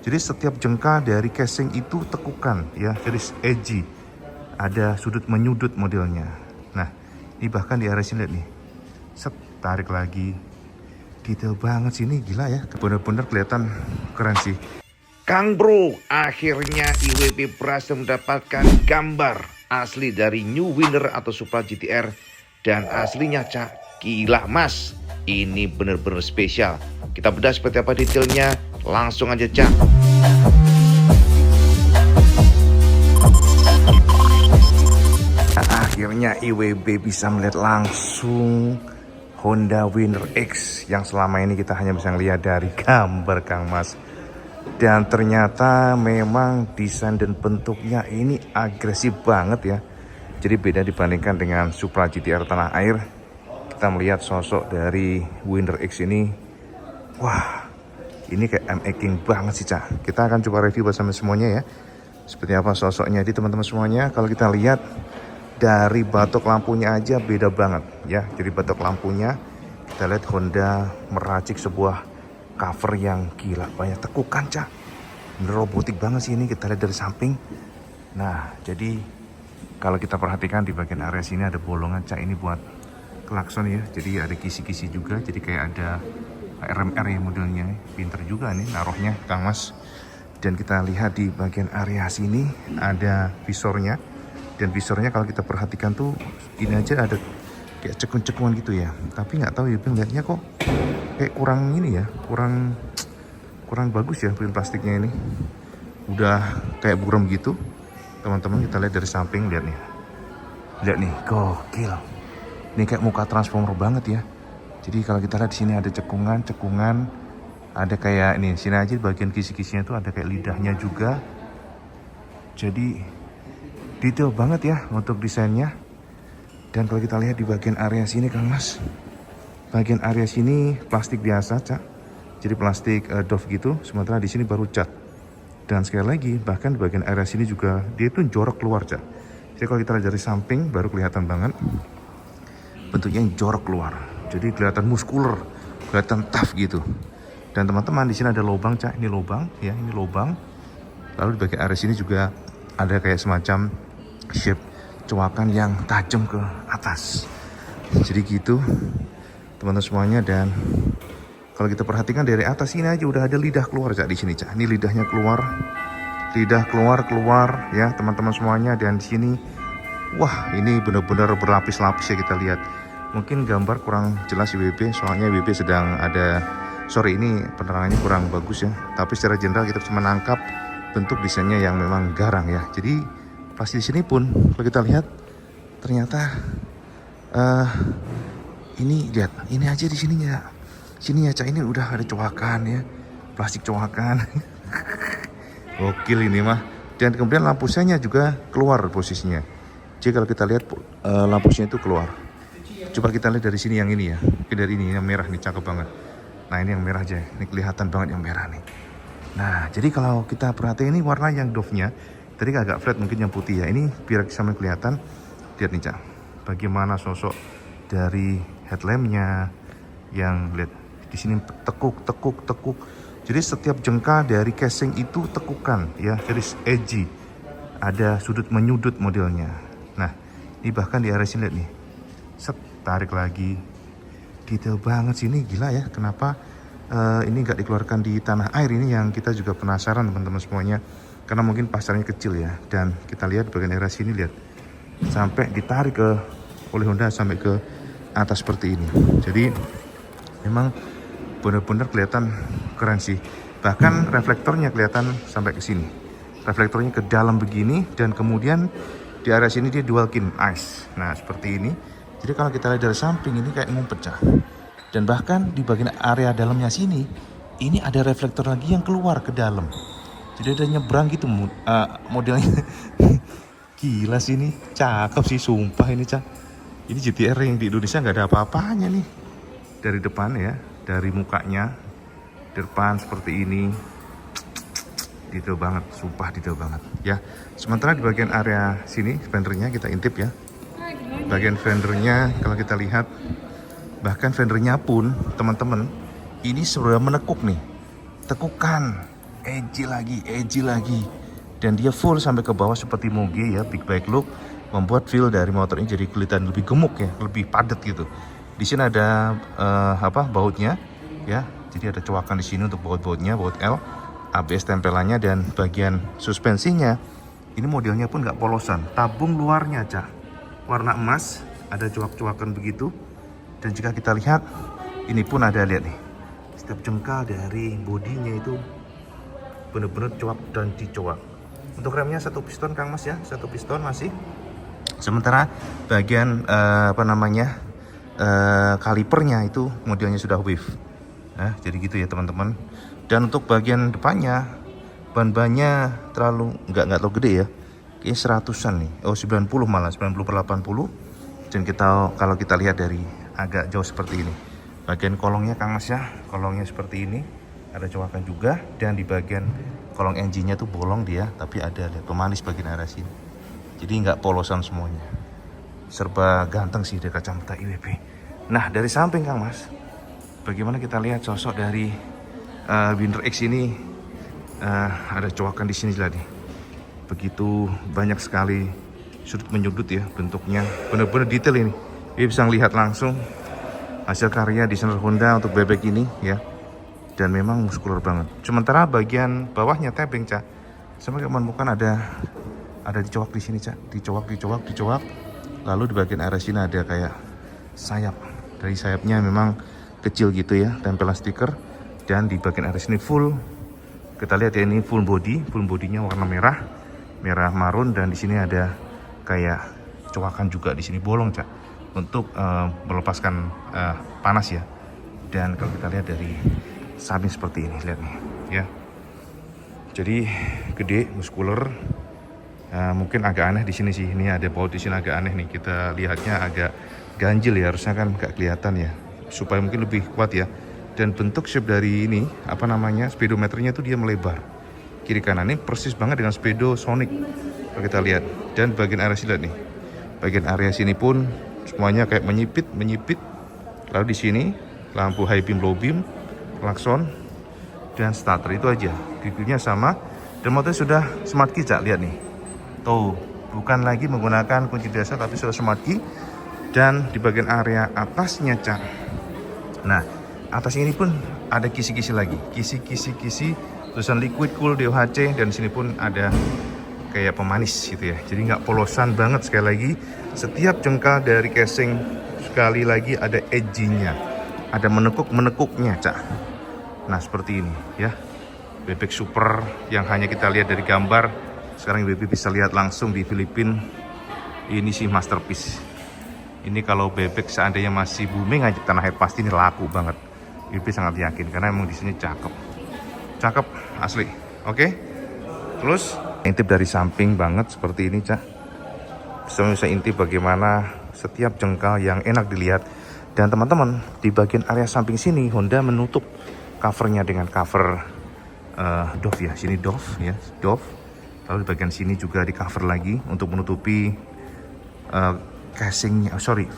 Jadi setiap jengkal dari casing itu tekukan ya, jadi edgy. Ada sudut menyudut modelnya. Nah, ini bahkan di area sini lihat nih. Set, tarik lagi. Detail banget sih ini, gila ya. Bener-bener kelihatan keren sih. Kang Bro, akhirnya IWB berhasil mendapatkan gambar asli dari New Winner atau Supra GTR. Dan aslinya Cak, gila mas, ini bener-bener spesial. Kita bedah seperti apa detailnya, langsung aja Cak. Nah, akhirnya IWB bisa melihat langsung Honda Winner X yang selama ini kita hanya bisa melihat dari gambar Kang Mas. Dan ternyata memang desain dan bentuknya ini agresif banget ya. Jadi beda dibandingkan dengan Supra GTR tanah air. Kita melihat sosok dari Winner X ini. Wah, ini kayak MX King banget sih Cak. Kita akan coba review bersama semuanya ya. Seperti apa sosoknya di teman-teman semuanya. Kalau kita lihat dari batok lampunya aja beda banget ya. Jadi batok lampunya kita lihat Honda meracik sebuah cover yang gila, banyak tekukan Cak. Bener robotik banget sih ini, kita lihat dari samping. Nah, jadi kalau kita perhatikan di bagian area sini ada bolongan Cak, ini buat klakson ya. Jadi ada kisi-kisi juga, jadi kayak ada RMR ya modelnya. Pinter juga nih naruhnya Kang Mas. Dan kita lihat di bagian area sini ada visornya. Dan visornya kalau kita perhatikan tuh ini aja ada kayak cekun-cekuan gitu ya. Tapi nggak tahu ya, lihatnya kok kayak kurang ini ya, kurang bagus ya film plastiknya ini. Udah kayak buram gitu. Teman-teman kita lihat dari samping, lihat nih. Lihat nih, gokil. Ini kayak muka transformer banget ya. Jadi kalau kita lihat di sini ada cekungan, ada kayak ini, sini aja bagian kisi-kisinya tuh ada kayak lidahnya juga. Jadi detail banget ya untuk desainnya. Dan kalau kita lihat di bagian area sini Kang Mas, bagian area sini plastik biasa Cak, jadi plastik doff gitu, sementara di sini baru cat. Dan sekali lagi bahkan di bagian area sini juga dia itu jorok keluar Cak. Jadi kalau kita lihat dari samping baru kelihatan banget bentuknya yang jorok keluar, jadi kelihatan muskuler, kelihatan tough gitu. Dan teman-teman di sini ada lubang Cak, ini lubang ya, ini lubang. Lalu di bagian area sini juga ada kayak semacam shape cowakan yang tajam ke atas. Jadi gitu teman-teman semuanya. Dan kalau kita perhatikan dari atas ini aja udah ada lidah keluar Cak di sini Cak. Ini lidahnya keluar. Lidah keluar ya teman-teman semuanya. Dan di sini wah, ini benar-benar berlapis-lapis ya kita lihat. Mungkin gambar kurang jelas IWB soalnya IWB sedang ada, sorry ini penerangannya kurang bagus ya. Tapi secara general kita bisa menangkap bentuk desainnya yang memang garang ya. Jadi pas di sini pun kalau kita lihat ternyata ini lihat, ini aja di sininya. Sini ya Cak, ini udah ada cowakan ya. Plastik cowakan. Gokil ini mah. Dan kemudian lampunya juga keluar posisinya. Jadi kalau kita lihat lampunya itu keluar. Coba kita lihat dari sini yang ini ya. Dari ini yang merah nih, cakep banget. Nah, ini yang merah aja. Ini kelihatan banget yang merah nih. Nah, jadi kalau kita perhatiin ini warna yang doff-nya tadi agak flat, mungkin yang putih ya. Ini biar sama kelihatan. Lihat nih Cak, bagaimana sosok dari headlampnya yang lihat di sini tekuk. Jadi setiap jengkal dari casing itu tekukan ya, jadi edgy. Ada sudut menyudut modelnya. Nah, ini bahkan di area sini lihat nih. Set, tarik lagi. Detail banget sih ini, gila ya. Kenapa ini nggak dikeluarkan di tanah air, ini yang kita juga penasaran teman-teman semuanya. Karena mungkin pasarnya kecil ya. Dan kita lihat bagian area sini, lihat sampai ditarik oleh Honda sampai ke atas seperti ini. Jadi memang benar-benar kelihatan keren sih. Bahkan reflektornya kelihatan sampai ke sini. Reflektornya ke dalam begini, dan kemudian di area sini dia dual kin eyes. Nah seperti ini. Jadi kalau kita lihat dari samping ini kayak ngumpet Cak. Dan bahkan di bagian area dalamnya sini ini ada reflektor lagi yang keluar ke dalam. Jadi ada nyebrang gitu modelnya. Gila sih ini, cakep sih sumpah ini Cak. Ini GTR yang di Indonesia nggak ada apa-apanya nih. Dari depan ya, dari mukanya, depan seperti ini. Detail banget, sumpah detail banget ya. Sementara di bagian area sini fendernya kita intip ya. Bagian fendernya kalau kita lihat, bahkan fendernya pun teman-teman ini sudah menekuk nih. Tekukan. edgy lagi. Dan dia full sampai ke bawah seperti moge ya, big bike look, membuat feel dari motor ini jadi kelihatan lebih gemuk ya, lebih padat gitu. Di sini ada bautnya ya, jadi ada cowakan di sini untuk baut-bautnya, baut L, ABS tempelannya, dan bagian suspensinya ini modelnya pun nggak polosan. Tabung luarnya Cak, warna emas, ada coak-coakan begitu. Dan jika kita lihat ini pun ada, lihat nih, setiap jengkal dari bodinya itu bener-bener coak dan dicoak. Untuk remnya satu piston Kang Mas ya, satu piston masih. Sementara bagian kalipernya itu modelnya sudah wave. Nah, jadi gitu ya teman-teman. Dan untuk bagian depannya, ban-bannya nggak terlalu gede ya. Kayaknya 100-an nih. Oh 90 malah, 90/80. Dan kalau kita lihat dari agak jauh seperti ini. Bagian kolongnya Kang Mas ya, kolongnya seperti ini. Ada cowakan juga, dan di bagian kolong engine-nya tuh bolong dia, tapi ada lihat pemanis bagian arah sini. Jadi nggak polosan semuanya. Serba ganteng sih dari kacamata IWB. Nah, dari samping Kang Mas, bagaimana kita lihat sosok dari Winner X ini? Ada cowakan di sini lihat nih. Begitu banyak sekali sudut menyudut ya, bentuknya benar-benar detail ini. Ini bisa lihat langsung hasil karya desainer Honda untuk bebek ini ya. Dan memang muskuler banget. Sementara bagian bawahnya tebing Cak, sama kayak menemukan ada dicowak di sini Cak, dicowak. Lalu di bagian area sini ada kayak sayap. Dari sayapnya memang kecil gitu ya, tempelan stiker. Dan di bagian area sini full. Kita lihat ya, ini full bodinya warna merah marun, dan di sini ada kayak cowakan juga di sini bolong Cak, untuk melepaskan panas ya. Dan kalau kita lihat dari samping seperti ini, lihat nih ya, jadi gede, muskuler. Mungkin agak aneh di sini sih, ini ada baut di sini agak aneh nih, kita lihatnya agak ganjil ya, harusnya kan nggak kelihatan ya, supaya mungkin lebih kuat ya. Dan bentuk shape dari ini speedometernya tuh dia melebar kiri kanan, ini persis banget dengan speedo Sonic kalau kita lihat. Dan bagian area sini lihat nih, bagian area sini pun semuanya kayak menyipit. Lalu di sini lampu high beam, low beam, klakson, dan starter, itu aja. Giginya sama, dan motor sudah smart key Cak, lihat nih. Tuh, bukan lagi menggunakan kunci biasa tapi sudah smart key. Dan di bagian area atasnya Cak, nah atas ini pun ada kisi-kisi lagi, kisi tulisan liquid cool DOHC, dan di sini pun ada kayak pemanis gitu ya. Jadi nggak polosan banget. Sekali lagi, setiap jengkal dari casing sekali lagi ada edgy-nya, ada menekuknya Cak. Nah seperti ini ya, bebek super yang hanya kita lihat dari gambar, sekarang bebek bisa lihat langsung di Filipina. Ini sih masterpiece. Ini kalau bebek seandainya masih booming aja tanah air, pasti ini laku banget. Bebek sangat yakin karena emang desainnya cakep asli. Oke. Terus intip dari samping banget seperti ini Cak, bisa intip bagaimana setiap jengkal yang enak dilihat. Dan teman-teman, di bagian area samping sini Honda menutup covernya dengan cover Dove ya, sini Dove. Lalu di bagian sini juga di cover lagi untuk menutupi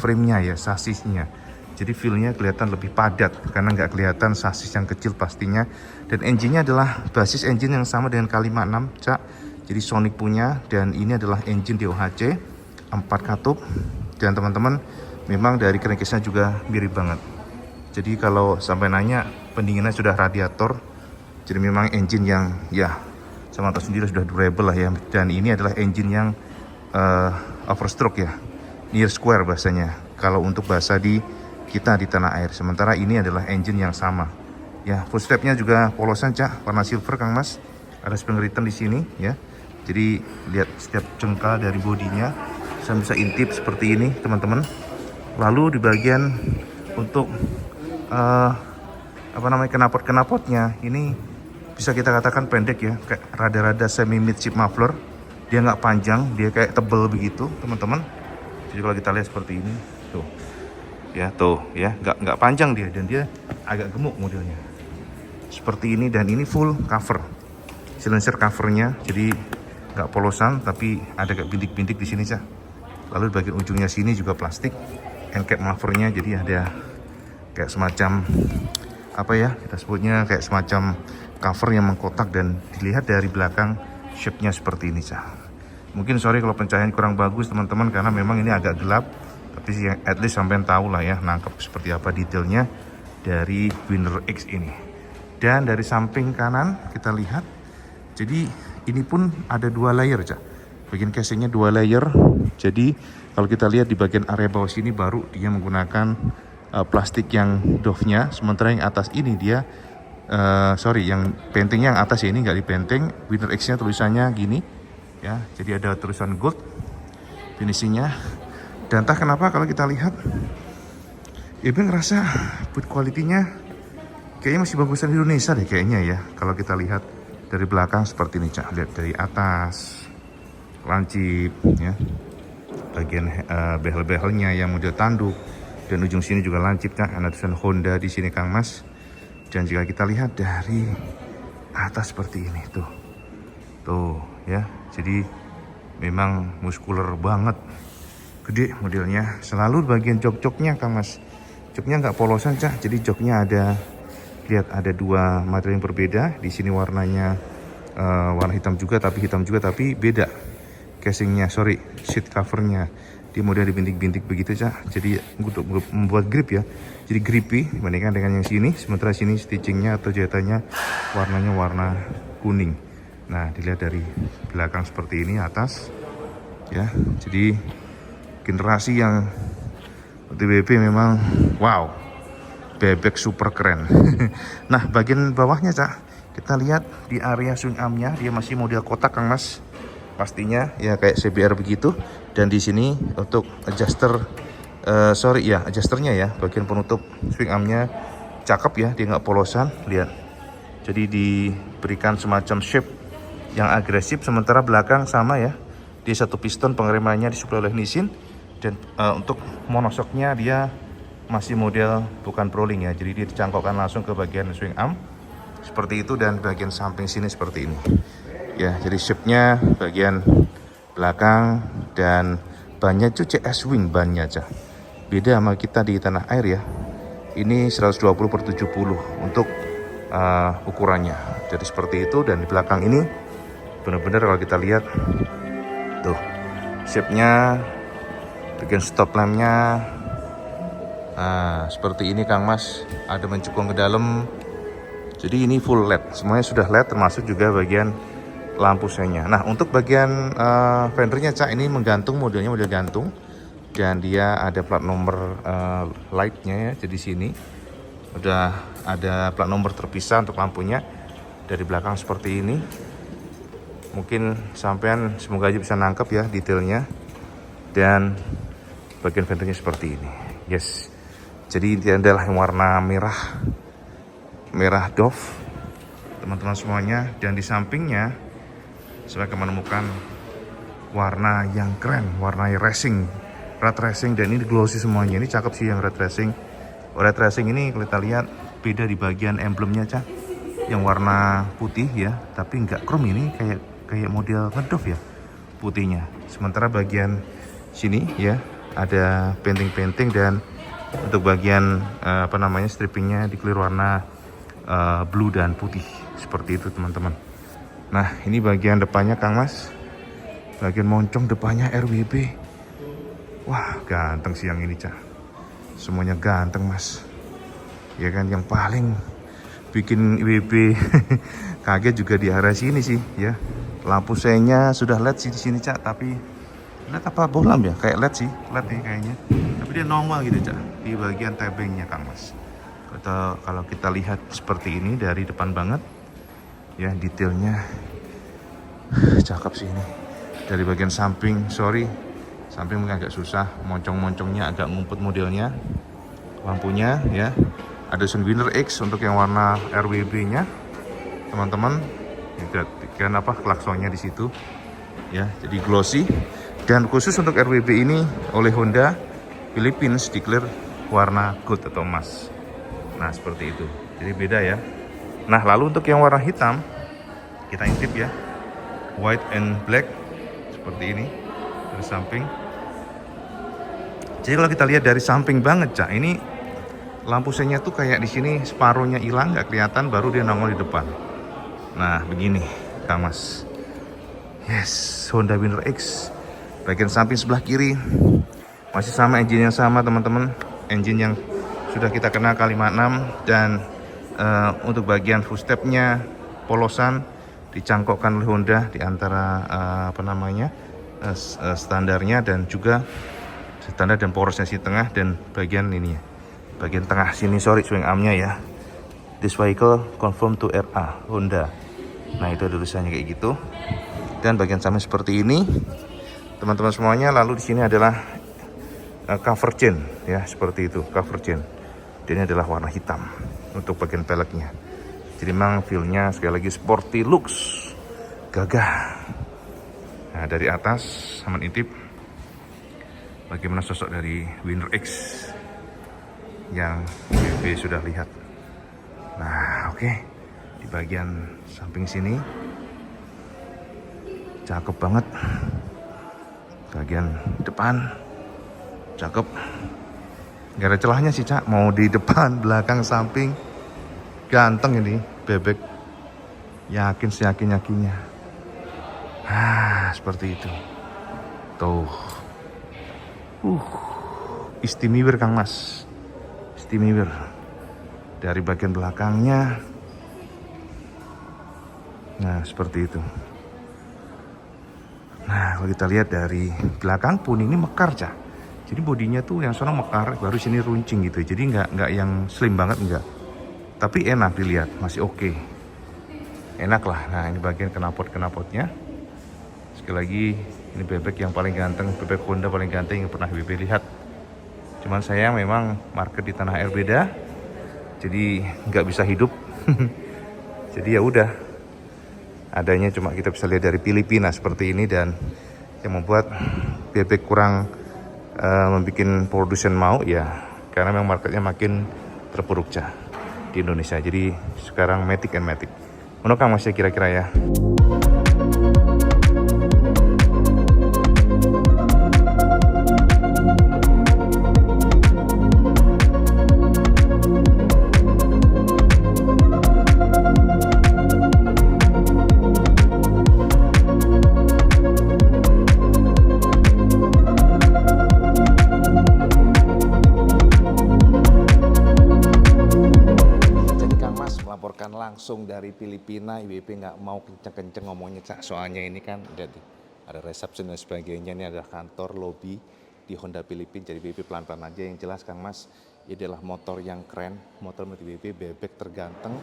frame-nya ya, sasisnya. Jadi feel-nya kelihatan lebih padat karena nggak kelihatan sasis yang kecil pastinya. Dan engine-nya adalah basis engine yang sama dengan K56 Cak. Jadi Sonic punya, dan ini adalah engine DOHC 4 katup. Dan teman-teman, memang dari crankcase-nya juga mirip banget. Jadi kalau sampai nanya, pendinginnya sudah radiator. Jadi memang engine yang ya sama tahu sendiri sudah durable lah ya. Dan ini adalah engine yang overstroke ya, near square bahasanya kalau untuk bahasa di kita di tanah air. Sementara ini adalah engine yang sama ya. Full stepnya juga polosan Cak, warna silver Kang Mas. Ada spring return di sini ya. Jadi lihat setiap jengkal dari bodinya, saya bisa intip seperti ini teman-teman. Lalu di bagian untuk knalpotnya ini bisa kita katakan pendek ya, kayak rada-rada semi midship muffler. Dia nggak panjang, dia kayak tebel begitu teman-teman. Jadi kalau kita lihat seperti ini tuh ya, nggak panjang dia, dan dia agak gemuk modelnya seperti ini. Dan ini full cover, silencer covernya, jadi nggak polosan tapi ada kayak bintik-bintik di sini Cak. Lalu di bagian ujungnya sini juga plastik, end cap mufflernya, jadi ada kayak semacam apa ya kita sebutnya, kayak semacam cover yang mengkotak, dan dilihat dari belakang shape-nya seperti ini, Cak. Mungkin sorry kalau pencahayaan kurang bagus teman-teman, karena memang ini agak gelap, tapi at least sampean tahu lah ya, nangkep seperti apa detailnya dari Winner X ini. Dan dari samping kanan kita lihat, jadi ini pun ada 2 layer, Cak. Bagian casingnya 2 layer. Jadi kalau kita lihat di bagian area bawah sini baru dia menggunakan plastik yang doff-nya, sementara yang atas ini dia yang paintingnya yang atas ini nggak dipainting. Winner X-nya tulisannya gini ya, jadi ada tulisan gold finishingnya. Dan entah kenapa kalau kita lihat, Ibu ngerasa build quality-nya kayaknya masih bagusan Indonesia deh kayaknya ya. Kalau kita lihat dari belakang seperti ini, Cak. Lihat dari atas lancip ya, bagian behel-behelnya yang model tanduk, dan ujung sini juga lancip, Cak. Ada tulisan Honda di sini, Kang Mas. Dan jika kita lihat dari atas seperti ini, tuh ya, jadi memang muskuler banget, gede modelnya. Selalu bagian jok-joknya, Kang Mas, joknya nggak polosan, Cak. Jadi joknya ada, lihat ada 2 material yang berbeda. Di sini warnanya warna hitam juga, tapi beda casingnya, seat covernya. Dia model dibintik-bintik begitu, Cak. Jadi untuk membuat grip ya, jadi grippy dibandingkan dengan yang sini. Sementara sini stitchingnya atau jahitannya warnanya warna kuning. Nah, dilihat dari belakang seperti ini atas ya. Jadi generasi yang TBB memang wow, bebek super keren. Nah, bagian bawahnya, Cak, kita lihat di area swing armnya dia masih model kotak, Kang Mas. Pastinya ya kayak CBR begitu. Dan di sini untuk adjusternya ya, bagian penutup swing armnya cakep ya, dia nggak polosan, lihat. Jadi diberikan semacam shape yang agresif, sementara belakang sama ya, dia 1 piston, pengeremannya disuplai oleh Nissin. Dan untuk monoshocknya dia masih model bukan Proling ya, jadi dia dicangkokkan langsung ke bagian swing arm seperti itu, dan bagian samping sini seperti ini ya. Jadi shape-nya bagian belakang, dan bannya itu CS Wing bannya, Cak. Beda sama kita di tanah air ya, ini 120/70 untuk ukurannya. Jadi seperti itu. Dan di belakang ini benar-benar kalau kita lihat tuh shape-nya, bagian stop lamp-nya seperti ini, Kang Mas, ada mencukung ke dalam. Jadi ini full LED, semuanya sudah LED, termasuk juga bagian lampu senya. Nah, untuk bagian fendernya, Cak, ini menggantung, modelnya model gantung, dan dia ada plat nomor lightnya ya. Jadi sini udah ada plat nomor terpisah untuk lampunya. Dari belakang seperti ini. Mungkin sampean semoga aja bisa nangkep ya detailnya. Dan bagian fendernya seperti ini. Yes. Jadi ini adalah yang warna merah doff, teman-teman semuanya. Dan di sampingnya saya akan menemukan warna yang keren, warna racing, red racing, dan ini glossy semuanya. Ini cakep sih yang red racing. Red racing ini kalau kita lihat beda di bagian emblemnya, Cak, yang warna putih ya, tapi nggak chrome, ini kayak model ngedoff ya putihnya. Sementara bagian sini ya ada painting, dan untuk bagian strippingnya di clear warna blue dan putih seperti itu, teman-teman. Nah, ini bagian depannya, Kang Mas. Bagian moncong depannya RWB. Wah, ganteng sih yang ini, Cak. Semuanya ganteng, Mas. Ya kan, yang paling bikin WB kaget juga di area sini sih, ya. Lampu senya sudah LED sih di sini, Cak, tapi LED apa bohlam ya? Kayak LED sih, LED nih kayaknya. Tapi dia nongol gitu, Cak, di bagian tebengnya, Kang Mas. Kalau kita lihat seperti ini dari depan banget. Ya, detailnya cakep sih ini. Dari bagian samping, samping mungkin agak susah, moncong-moncongnya agak ngumpet modelnya. Lampunya ya, ada Winner X untuk yang warna RWB-nya, teman-teman. Kenapa klaksonnya di situ? Ya, jadi glossy. Dan khusus untuk RWB ini oleh Honda Philippines declare warna gold atau emas. Nah, seperti itu. Jadi beda ya. Nah, lalu untuk yang warna hitam, kita intip ya, white and black seperti ini dari samping. Jadi kalau kita lihat dari samping banget, Cak, ini lampu senya tuh kayak di sini separuhnya hilang, nggak kelihatan, baru dia nongol di depan. Nah begini Kang Mas. Yes, Honda Winner X. Bagian samping sebelah kiri masih sama, engine yang sama teman-teman. Engine yang sudah kita kenal K56. Dan untuk bagian footstepnya polosan dicangkokkan oleh Honda di antara standarnya dan juga standar dan porosnya si tengah dan bagian ini ya. Bagian tengah sini swing armnya ya. This vehicle conform to RA Honda. Nah itu ada tulisannya kayak gitu. Dan bagian samping seperti ini teman-teman semuanya. Lalu di sini adalah cover chain ya, seperti itu cover chain. Dan ini adalah warna hitam untuk bagian peleknya. Jadi memang feel-nya sekali lagi sporty looks, gagah. Nah dari atas sama intip bagaimana sosok dari Winner X yang IWB sudah lihat. Nah oke. Di bagian samping sini cakep banget. Bagian depan cakep. Gak ada celahnya sih Cak. Mau di depan, belakang, samping, ganteng ini bebek. Yakin seyakin-yakinnya. Seperti itu. Tuh. Istimewa Kang Mas. Istimewa. Dari bagian belakangnya. Nah seperti itu. Nah kalau kita lihat dari belakang pun ini mekar Cak. Jadi bodinya tuh yang sana mekar, baru sini runcing gitu. Jadi nggak yang slim banget enggak. Tapi enak dilihat, masih oke. Enak lah. Nah ini bagian knalpotnya. Sekali lagi ini bebek yang paling ganteng, bebek Honda paling ganteng yang pernah BB lihat. Cuman saya memang market di tanah air beda, jadi nggak bisa hidup. Jadi ya udah, adanya cuma kita bisa lihat dari Filipina seperti ini. Dan yang membuat bebek kurang membuat produsen mau ya karena memang marketnya makin terpuruk Cak di Indonesia. Jadi sekarang Matic and Matic. Menurut Kang Mas kira-kira ya. Melaporkan langsung dari Filipina. IWB nggak mau kenceng-kenceng ngomongnya Cak, soalnya ini kan ada resepsi dan sebagainya. Ini adalah kantor lobby di Honda Filipina. Jadi IWB pelan-pelan aja. Yang jelas Kang Mas, ini adalah motor yang keren, motor menurut IWB bebek terganteng.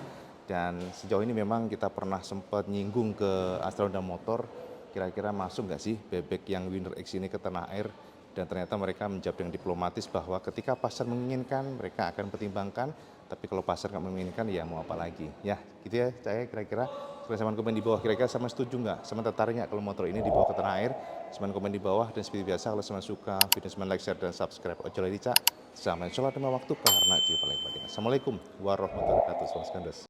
Dan sejauh ini memang kita pernah sempat nyinggung ke Astra Honda Motor, kira-kira masuk nggak sih bebek yang Winner X ini ke tanah air. Dan ternyata mereka menjawab dengan diplomatis bahwa ketika pasar menginginkan mereka akan pertimbangkan. Tapi kalau pasar nggak menginginkan ya mau apa lagi. Ya gitu ya saya kira-kira. Silahkan komen di bawah kira-kira sama setuju nggak, sama tertarik nggak kalau motor ini dibawa ke tanah air. Silahkan komen di bawah. Dan seperti biasa kalau sama suka video semuanya like, share, dan subscribe. Ojo lagi Cak. Sampai sholat 5 waktu karena itu paling penting. Assalamualaikum warahmatullahi wabarakatuh.